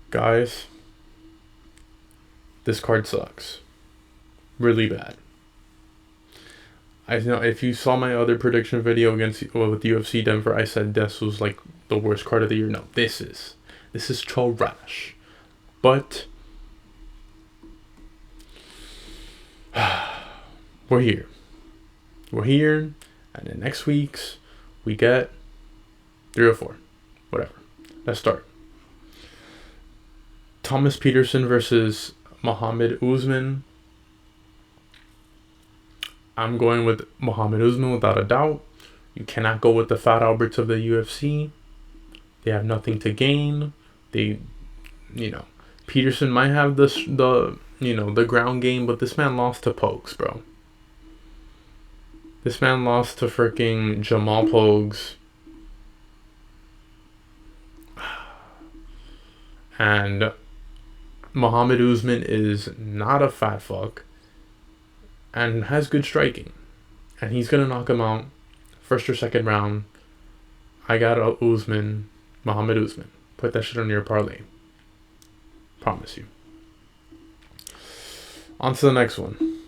Guys, this card sucks. Really bad. I know if you saw my other prediction video with UFC Denver, I said this was like the worst card of the year. No, this is trash. But we're here. We're here, and then next week's we get 3 or 4, whatever. Let's start. Thomas Petersen versus Mohammed Usman. I'm going with Mohammed Usman without a doubt. You cannot go with the Fat Alberts of the UFC. They have nothing to gain. Petersen might have the ground game, but this man lost to Pokes, bro. This man lost to freaking Jamal Pogues. And Mohammed Usman is not a fat fuck and has good striking. And he's going to knock him out first or second round. I got Mohammed Usman. Put that shit on your parlay. Promise you. On to the next one.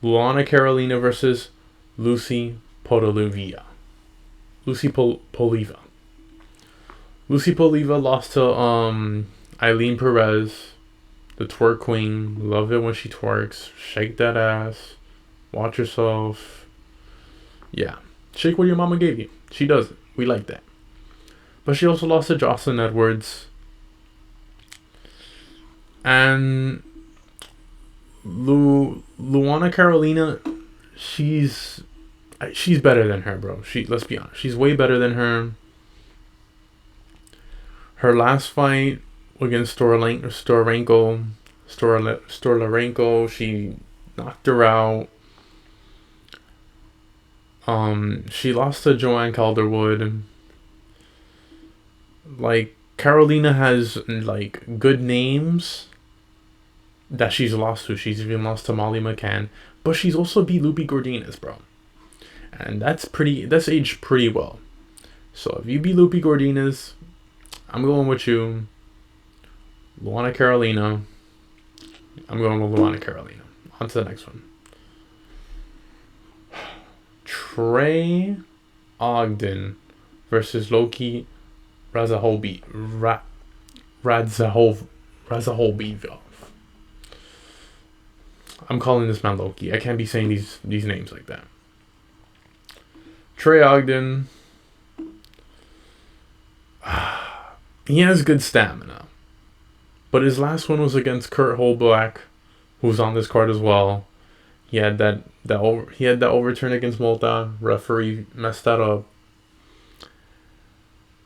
Luana Carolina versus Lucie Pudilova. Lucie Pudilova. Lucie Pudilova lost to Eileen Perez, the twerk queen. Love it when she twerks. Shake that ass. Watch yourself. Yeah. Shake what your mama gave you. She does it. We like that. But she also lost to Jocelyn Edwards. And Luana Carolina, she's better than her, bro. Let's be honest. She's way better than her. Her last fight against Stolarenko, she knocked her out. She lost to Joanne Calderwood. Like, Carolina has like good names that she's lost to. She's even lost to Molly McCann, but she's also beat Lupi Gordinez, bro. And that's aged pretty well. So if you beat Lupi Gordinez, I'm going with you. Luana Carolina. I'm going with Luana Carolina. On to the next one. Trey Ogden versus Loik Radzhabov. I'm calling this man Loki. I can't be saying these names like that. Trey Ogden. He has good stamina. But his last one was against Kurt Holobaugh, who's on this card as well. He had that overturn against Malta. Referee messed that up.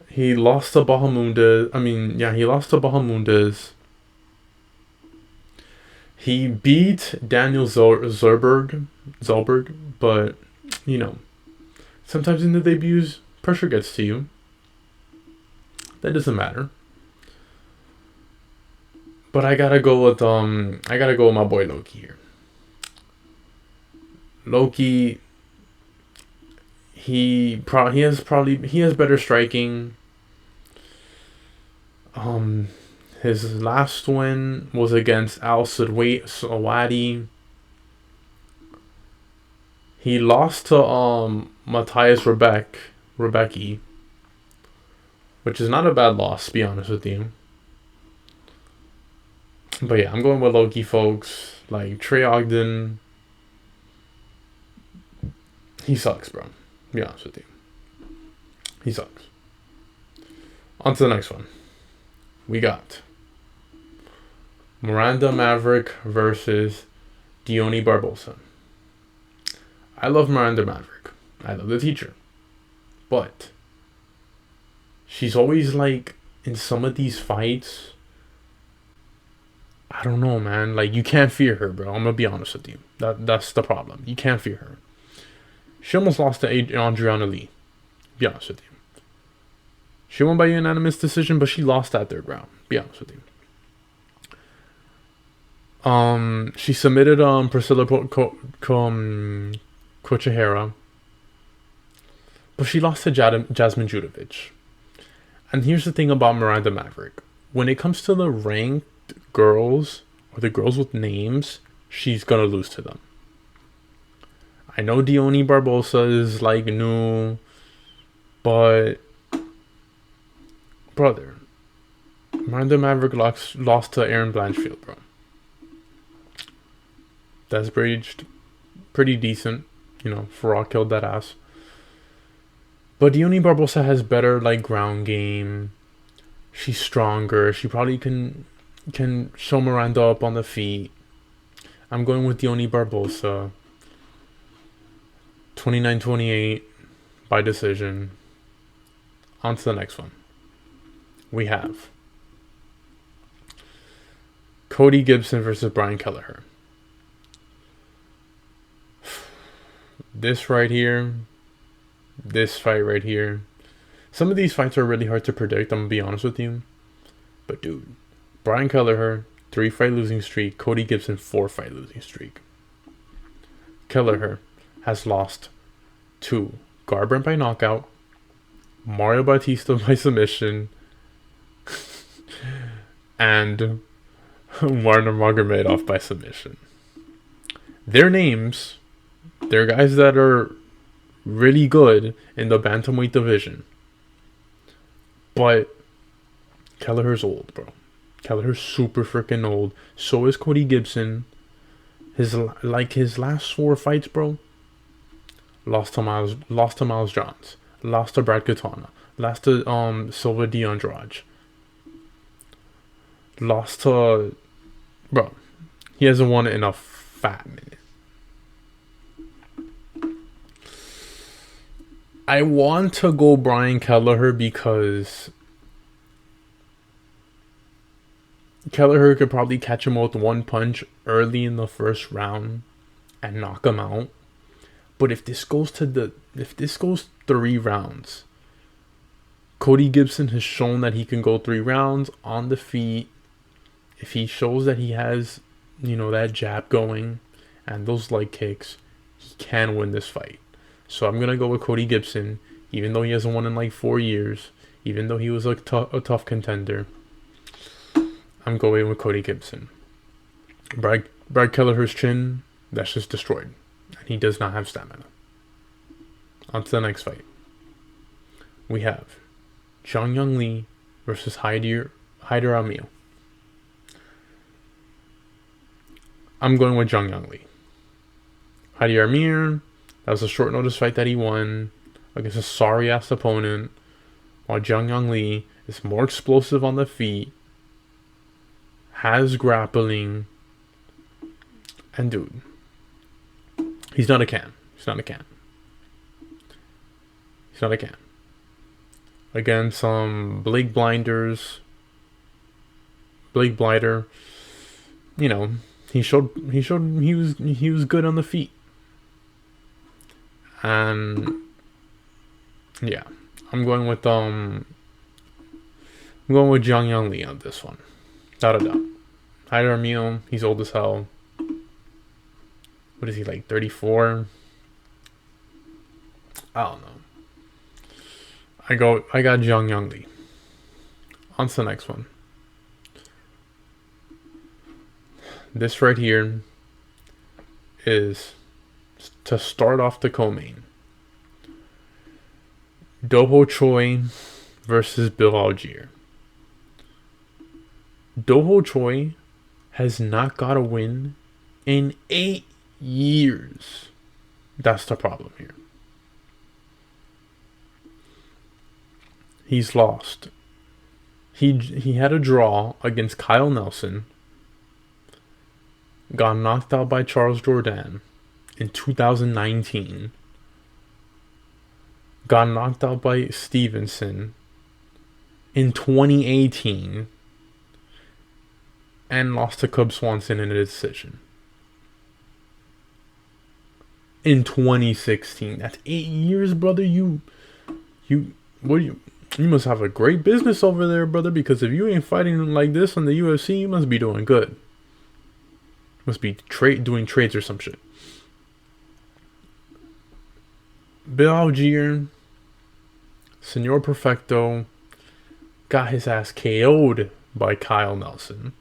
He lost to Bahamundes. He lost to Bahamundes. He beat Daniel Zellberg, but, sometimes in the debuts, pressure gets to you. That doesn't matter. But I gotta go with my boy Loki here. Loki, he has better striking. His last win was against Al Sawadi. He lost to Matthias Rebecki, which is not a bad loss, to be honest with you. But yeah, I'm going with Loki, folks. Like, Trey Ogden, he sucks, bro. To be honest with you. He sucks. On to the next one. We got Miranda Maverick versus Dione Barbosa. I love Miranda Maverick. I love the teacher. But she's always like, in some of these fights, I don't know, man. Like, you can't fear her, bro. I'm gonna be honest with you. That's the problem. You can't fear her. She almost lost to Adriana Lee. Be honest with you. She won by unanimous decision, but she lost that third round. Be honest with you. She submitted Priscilla Kochihara, but she lost to Jasmine Judovic. And here's the thing about Miranda Maverick. when it comes to the ranked girls or the girls with names, she's gonna lose to them. I know Dione Barbosa is like new, but brother, Miranda Maverick lost to Erin Blanchfield, bro. That's pretty decent, Farah killed that ass. But Dione Barbosa has better like ground game. She's stronger. She probably can show Miranda up on the feet. I'm going with Dione Barbosa. 29-28 by decision. On to the next one. We have Cody Gibson versus Brian Kelleher. This fight right here. Some of these fights are really hard to predict, I'm going to be honest with you. But dude, Brian Kelleher, 3-fight losing streak. Cody Gibson, 4-fight losing streak. Kelleher has lost to Garbrandt by knockout, Mario Bautista by submission, and Martin Magomedov by submission. Their names, they're guys that are really good in the bantamweight division. But Kelleher's old, bro. Kelleher's super freaking old. So is Cody Gibson. His last 4 fights, bro. Lost to Miles Johns. Lost to Brad Katana. Lost to Silva de Andrade. Lost to, bro. He hasn't won in a fat minute. I want to go Brian Kelleher because Kelleher could probably catch him with one punch early in the first round and knock him out. But if this goes 3 rounds, Cody Gibson has shown that he can go 3 rounds on the feet. If he shows that he has, that jab going and those leg kicks, he can win this fight. So I'm going to go with Cody Gibson, even though he hasn't won in like 4 years, even though he was a tough contender. I'm going with Cody Gibson. Brad Kelleher's chin, that's just destroyed. And he does not have stamina. On to the next fight. We have Jeong Lee versus Hyder Amil. I'm going with Jeong Lee. Hyder Amil, that was a short notice fight that he won against a sorry ass opponent. While Jeong Lee is more explosive on the feet, has grappling, and dude, he's not a can. Against some Blake Blinder, he showed he was good on the feet. And yeah, I'm going with Jeong Lee on this one. Without a doubt. Hyder Amil, he's old as hell. What is he, like 34? I don't know. I got Jeong Lee. On to the next one. This right here is to start off the co-main. Doho Choi versus Bill Algeo. Doho Choi has not got a win in 8 years. That's the problem here. He's lost. He had a draw against Kyle Nelson. Got knocked out by Charles Jourdain in 2019. Got knocked out by Stevenson in 2018. And lost to Cub Swanson in a decision in 2016. That's 8 years, brother. You must have a great business over there, brother, because if you ain't fighting like this on the UFC, you must be doing good. Must be doing trades or some shit. Bill Algeo, Senor Perfecto, got his ass KO'd by Kyle Nelson.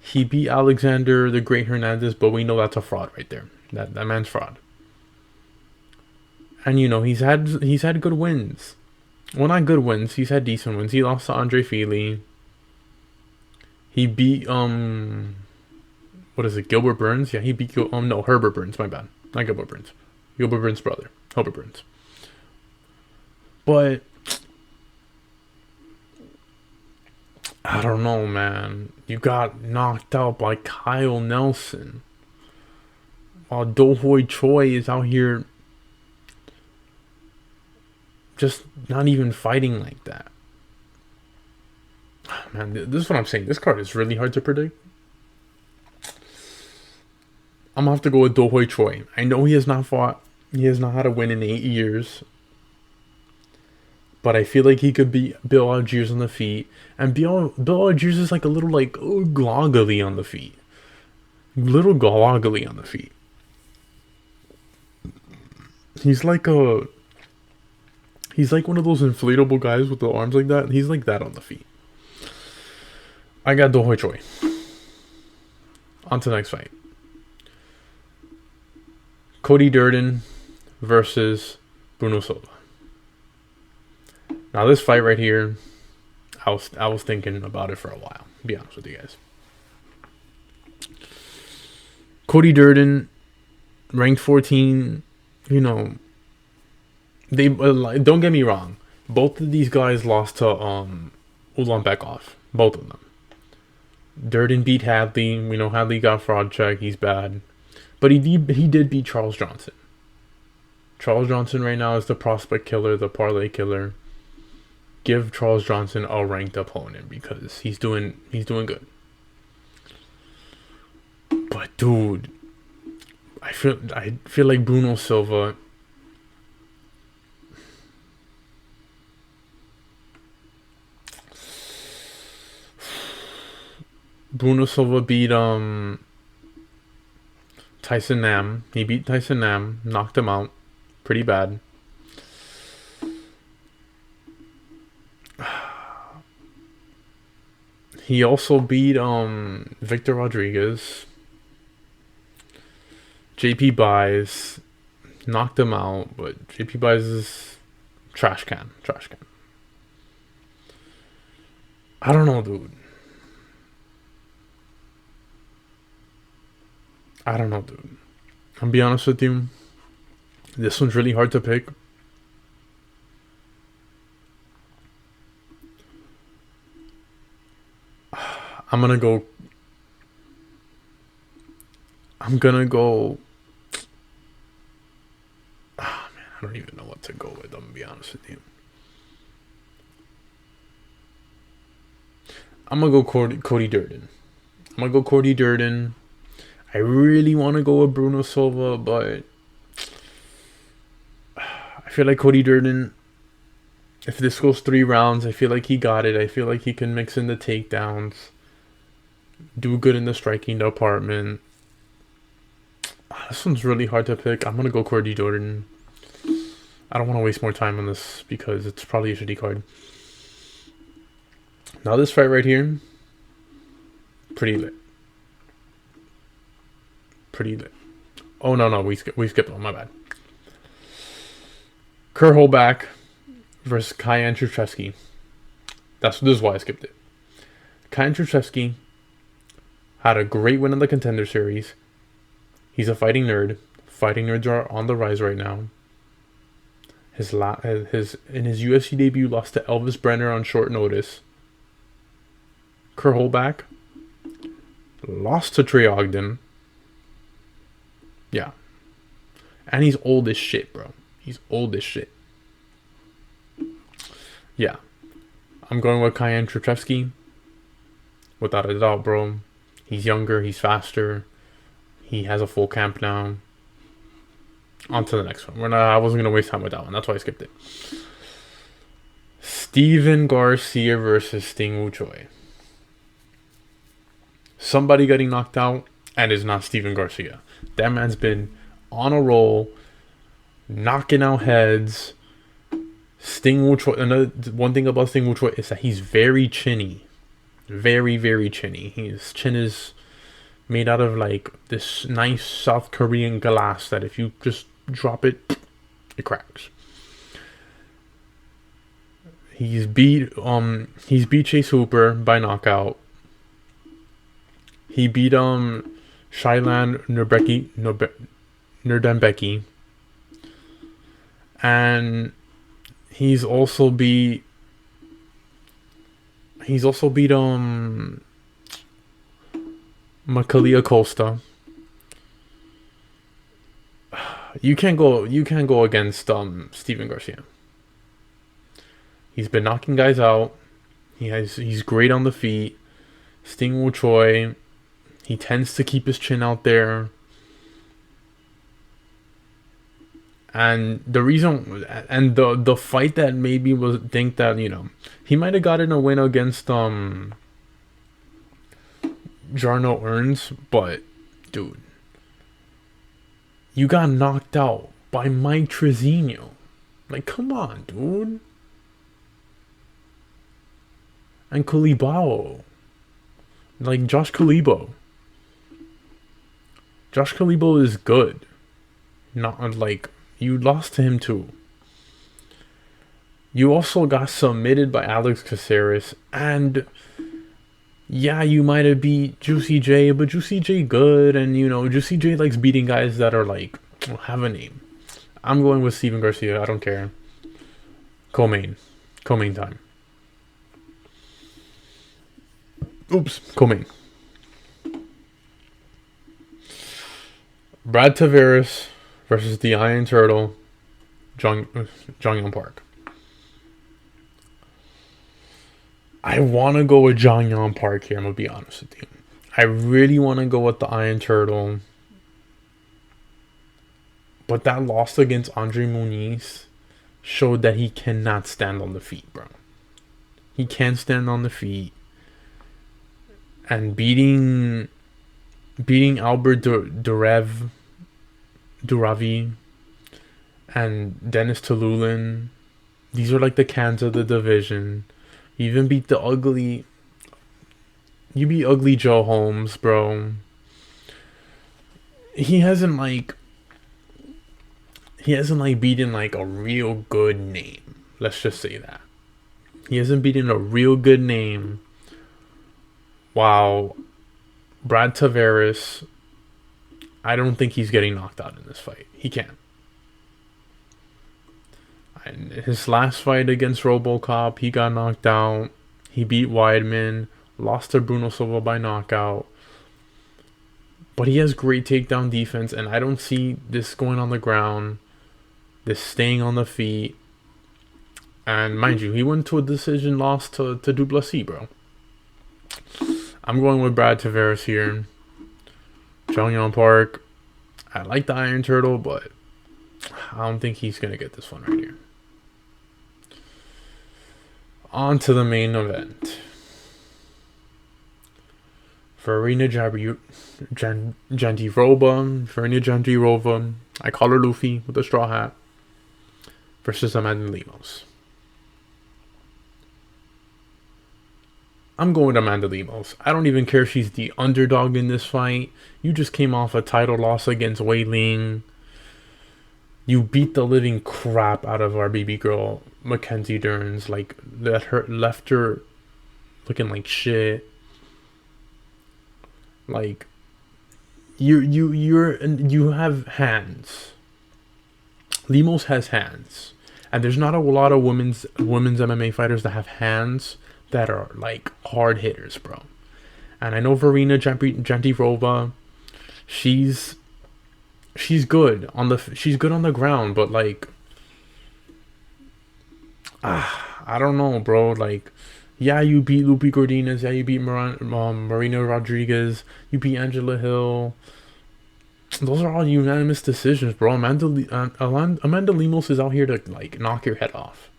He beat Alexander the Great Hernandez, but we know that's a fraud right there. That man's fraud. And he's had good wins. Well, not good wins. He's had decent wins. He lost to Andre Fili. He beat what is it? Gilbert Burns? Yeah, he beat Herbert Burns. My bad. Not Gilbert Burns. Gilbert Burns' brother, Herbert Burns. But I don't know, man. You got knocked out by Kyle Nelson, while Do-Hoi Choi is out here just not even fighting like that. Man, this is what I'm saying. This card is really hard to predict. I'm gonna have to go with Do-Hoi Choi. I know he has not fought. He has not had a win in 8 years. But I feel like he could beat Bill Algiers on the feet. And Bill Algiers is like a little gloggly on the feet. Little gloggly on the feet. He's like one of those inflatable guys with the arms like that. He's like that on the feet. I got Do-Hoi Choi. On to the next fight. Cody Durden versus Bruno Silva. Now this fight right here, I was thinking about it for a while. To be honest with you guys. Cody Durden, ranked 14. They don't get me wrong. Both of these guys lost to Ulanbekov. Both of them. Durden beat Hadley. We know Hadley got fraud check. He's bad. But he did beat Charles Johnson. Charles Johnson right now is the prospect killer, the parlay killer. Give Charles Johnson a ranked opponent because he's doing good. But dude, I feel like Bruno Silva. Bruno Silva beat Tyson Nam. He beat Tyson Nam, knocked him out pretty bad. He also beat Victor Rodriguez. JP Buys knocked him out, but JP Buys is trash can. I don't know, dude. I'll be honest with you. This one's really hard to pick. I'm gonna go. Ah, man, I don't even know what to go with. I'm gonna be honest with you. I'm gonna go Cody Durden. I really want to go with Bruno Silva, but I feel like Cody Durden, if this goes 3 rounds, I feel like he got it. I feel like he can mix in the takedowns, do good in the striking department. This one's really hard to pick. I'm going to go Cody Durden. I don't want to waste more time on this because it's probably a shitty card. Now this fight right here, pretty lit. Oh, no, we skipped one, my bad. Holobaugh versus Kaynan Churchevsky. This is why I skipped it. Kaynan Churchevsky had a great win in the Contender Series. He's a fighting nerd. Fighting nerds are on the rise right now. In his UFC debut, lost to Elvis Brenner on short notice. Holobaugh lost to Trey Ogden. Yeah. And he's old as shit, bro. Yeah. I'm going with Kaynan Churchevsky. Without a doubt, bro. He's younger. He's faster. He has a full camp now. On to the next one. I wasn't going to waste time with that one. That's why I skipped it. Steven Garcia versus Seung-Woo Choi. Somebody getting knocked out, and it's not Steven Garcia. That man's been on a roll, knocking out heads. Seung-Woo Choi. One thing about Seung-Woo Choi is that he's very chinny. Very, very chinny. His chin is made out of like this nice South Korean glass that if you just drop it, it cracks. He's beat Chase Hooper by knockout. He beat Shailan Nurdembeki. And he's also beat Makalia Costa. You can't go against Steven Garcia. He's been knocking guys out. He's great on the feet. Seung-Woo Choi, he tends to keep his chin out there. And the reason, and the fight that maybe was think that, you know, he might have gotten a win against Jarno Earns, but dude, you got knocked out by Mike Trezino. Like, come on, dude. And Holobaugh. Like, Josh Holobaugh. Josh Holobaugh is good. Not like, you lost to him too. You also got submitted by Alex Caceres. And yeah, you might have beat Juicy J, but Juicy J good. And you know, Juicy J likes beating guys that are like, have a name. I'm going with Steven Garcia. I don't care. Co-main time. Oops, co-main. Brad Tavares versus the Iron Turtle, Jeong Park. I want to go with Jeong Park here, I'm going to be honest with you. I really want to go with the Iron Turtle. But that loss against Andre Muniz showed that he cannot stand on the feet, bro. He can't stand on the feet. And beating Albert Duravi and Dennis Tululin, these are like the cans of the division. You even beat ugly Joe Holmes, bro. He hasn't beaten like a real good name. Let's just say that. He hasn't beaten a real good name. Wow. Brad Tavares, I don't think he's getting knocked out in this fight. He can't. And his last fight against RoboCop, he got knocked out. He beat Weidman, lost to Bruno Silva by knockout. But he has great takedown defense, and I don't see this going on the ground, this staying on the feet. And mind you, he went to a decision loss to Duplessis, bro. I'm going with Brad Tavares here. Jeong Park. I like the Iron Turtle, but I don't think he's going to get this one right here. On to the main event. Verena Jandiroba. I call her Luffy with a straw hat. Versus Amanda Lemos. I'm going with Amanda Lemos. I don't even care if she's the underdog in this fight. You just came off a title loss against Wei Ling. You beat the living crap out of our baby girl, Mackenzie Dern. Like, left her looking like shit. Like, you have hands. Lemos has hands. And there's not a lot of women's MMA fighters that have hands that are like hard hitters, bro. And I know Verena Jandiroba, she's good on the ground, but like, I don't know, bro. Like, yeah, you beat Lupe Gordinas, yeah, you beat Marina Rodriguez, you beat Angela Hill. Those are all unanimous decisions, bro. Amanda Lemos is out here to like knock your head off.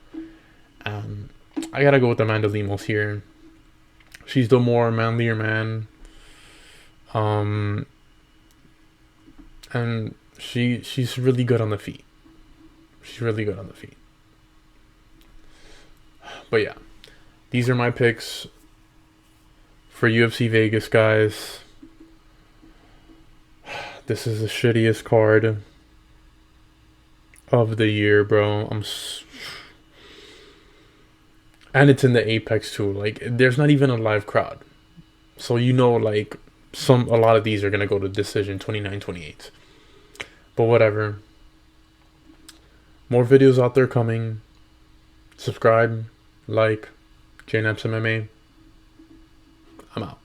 I gotta go with Amanda Lemos here. She's the more manlier man. And she's really good on the feet. But yeah, these are my picks. for UFC Vegas, guys. This is the shittiest card of the year, bro. And it's in the Apex too. Like, there's not even a live crowd, so you know, like, a lot of these are gonna go to decision 29-28. But whatever. More videos out there coming. Subscribe, like, JNAPS MMA. I'm out.